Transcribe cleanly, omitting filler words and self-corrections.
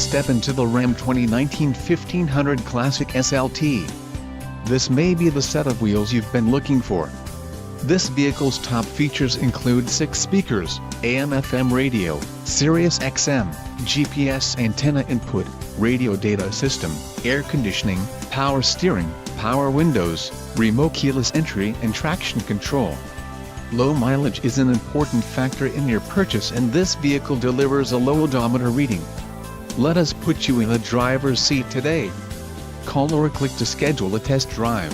step into the Ram 2019 1500 Classic SLT. This may be the set of wheels you've been looking for. This vehicle's top features include 6 speakers, AM/FM radio, Sirius XM, GPS antenna input, radio data system, air conditioning, power steering, power windows, remote keyless entry and traction control. Low mileage is an important factor in your purchase, and this vehicle delivers a low odometer reading. Let us put you in the driver's seat today. Call or click to schedule a test drive.